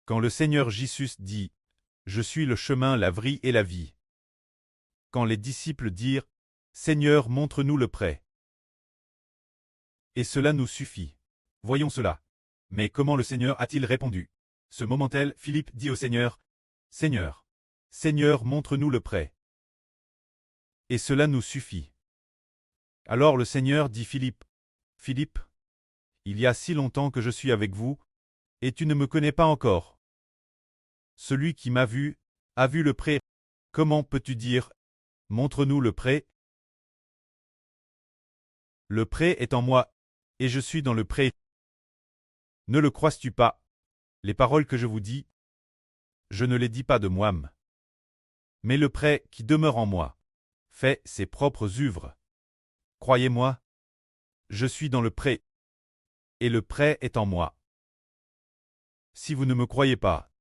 Quand le Seigneur Jésus dit « Je suis le chemin, la vie et la vie ». Quand les disciples dirent « Seigneur, montre-nous le pré ». Et cela nous suffit. Voyons cela. Mais comment le Seigneur a-t-il répondu? Ce moment-là, Philippe dit au Seigneur « Seigneur, Seigneur, montre-nous le pré ». Et cela nous suffit. Alors le Seigneur dit Philippe « Philippe, il y a si longtemps que je suis avec vous, et tu ne me connais pas encore. Celui qui m'a vu, a vu le pré. Comment peux-tu dire « Montre-nous le pré » ? Le pré est en moi, et je suis dans le pré. Ne le crois-tu pas? Les paroles que je vous dis, je ne les dis pas de moi-même. Mais le pré qui demeure en moi fait ses propres œuvres. Croyez-moi, je suis dans le pré, et le pré est en moi. Si vous ne me croyez pas,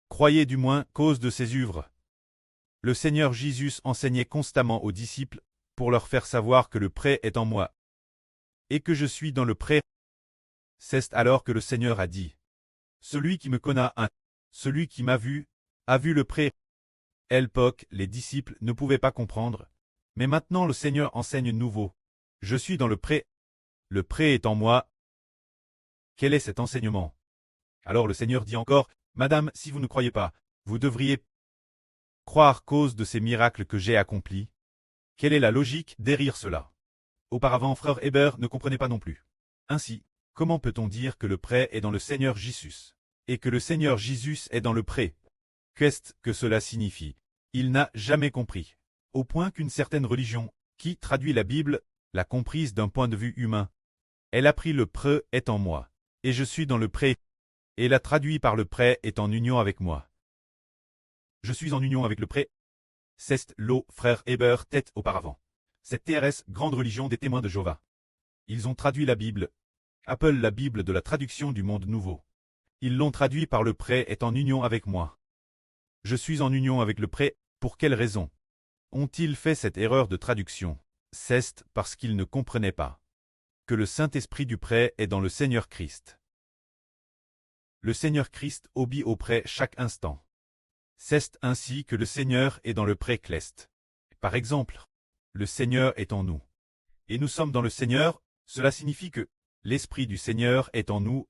croyez du moins cause de ses œuvres. Le Seigneur Jésus enseignait constamment aux disciples pour leur faire savoir que le pré est en moi, et que je suis dans le pré. C'est alors que le Seigneur a dit « Celui qui me connaît, celui qui m'a vu, a vu le pré ». À l'époque, les disciples ne pouvaient pas comprendre, mais maintenant le Seigneur enseigne nouveau. Je suis dans le pré est en moi. Quel est cet enseignement? Alors le Seigneur dit encore « Madame, si vous ne croyez pas, vous devriez croire cause de ces miracles que j'ai accomplis. » Quelle est la logique derrière cela? Auparavant, frère Hébert ne comprenait pas non plus. Ainsi, comment peut-on dire que le pré est dans le Seigneur Jésus, et que le Seigneur Jésus est dans le pré? Qu'est-ce que cela signifie? Il n'a jamais compris. Au point qu'une certaine religion, qui traduit la Bible, l'a comprise d'un point de vue humain. Elle a pris le pré est en moi, et je suis dans le pré, et l'a traduit par le pré est en union avec moi. Je suis en union avec le pré. C'est l'eau, frère Hébert, tête auparavant. Cette TRS, grande religion des témoins de Jéhovah. Ils ont traduit la Bible, appellent la Bible de la traduction du monde nouveau. Ils l'ont traduit par le pré est en union avec moi. Je suis en union avec le pré, pour quelle raison ont-ils fait cette erreur de traduction? C'est parce qu'ils ne comprenaient pas que le Saint-Esprit du pré est dans le Seigneur Christ. Le Seigneur Christ obéit au pré chaque instant. C'est ainsi que le Seigneur est dans le pré cleste. Par exemple, le Seigneur est en nous. Et nous sommes dans le Seigneur, cela signifie que l'Esprit du Seigneur est en nous.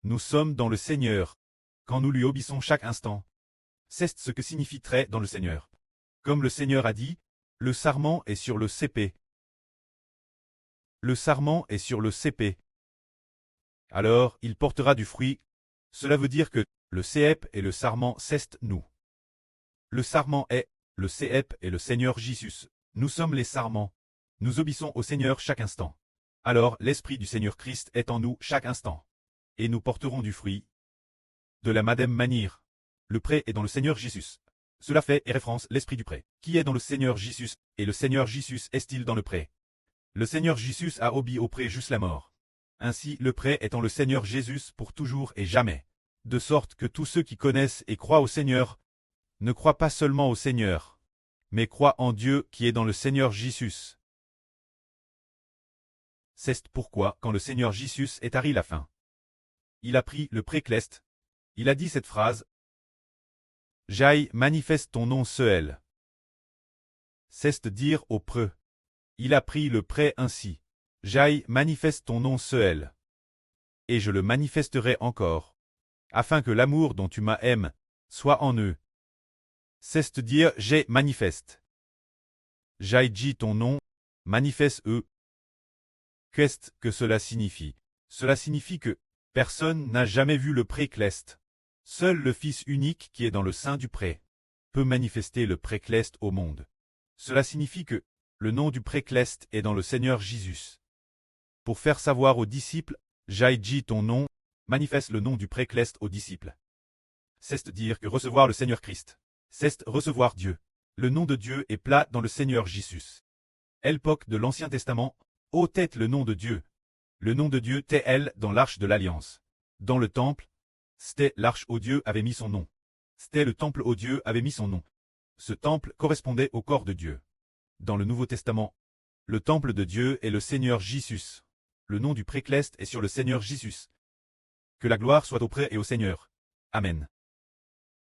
Nous sommes dans le Seigneur, quand nous lui obéissons chaque instant. C'est ce que signifie très dans le Seigneur. Comme le Seigneur a dit, le sarment est sur le CP. Le sarment est sur le CP. Alors, il portera du fruit. Cela veut dire que le CEP et le sarment c'est nous. Le sarment est, le CEP et le Seigneur Jésus. Nous sommes les sarments. Nous obéissons au Seigneur chaque instant. Alors, l'Esprit du Seigneur Christ est en nous chaque instant. Et nous porterons du fruit. De la même manière, le pré est dans le Seigneur Jésus. Cela fait référence l'Esprit du pré, qui est dans le Seigneur Jésus, et le Seigneur Jésus est-il dans le pré. Le Seigneur Jésus a obéi au pré jusqu'à la mort. Ainsi, le pré est en le Seigneur Jésus pour toujours et jamais. De sorte que tous ceux qui connaissent et croient au Seigneur ne croient pas seulement au Seigneur, mais croient en Dieu qui est dans le Seigneur Jésus. C'est pourquoi, quand le Seigneur Jésus est arrivé à la fin, il a pris le précleste, il a dit cette phrase « J'aille manifeste ton nom seul ». C'est dire au preux. Il a pris le pré ainsi. « J'aille manifeste ton nom seul. Et je le manifesterai encore, afin que l'amour dont tu m'as aimé soit en eux. » C'est dire « j'ai manifeste ». J'aille dit ton nom, manifeste eux. Qu'est-ce que cela signifie? Cela signifie que personne n'a jamais vu le précleste. Seul le Fils unique qui est dans le sein du pré peut manifester le précleste au monde. Cela signifie que le nom du précleste est dans le Seigneur Jésus. Pour faire savoir aux disciples, j'aille dit ton nom, manifeste le nom du précleste aux disciples. C'est dire que recevoir le Seigneur Christ, c'est recevoir Dieu. Le nom de Dieu est plat dans le Seigneur Jésus. À l'époque de l'Ancien Testament, ô tête le nom de Dieu. Le nom de Dieu t'est elle dans l'arche de l'Alliance. Dans le temple, c'était l'arche où Dieu avait mis son nom. C'était le temple où Dieu avait mis son nom. Ce temple correspondait au corps de Dieu. Dans le Nouveau Testament, le temple de Dieu est le Seigneur Jésus. Le nom du précleste est sur le Seigneur Jésus. Que la gloire soit au pré et au Seigneur. Amen.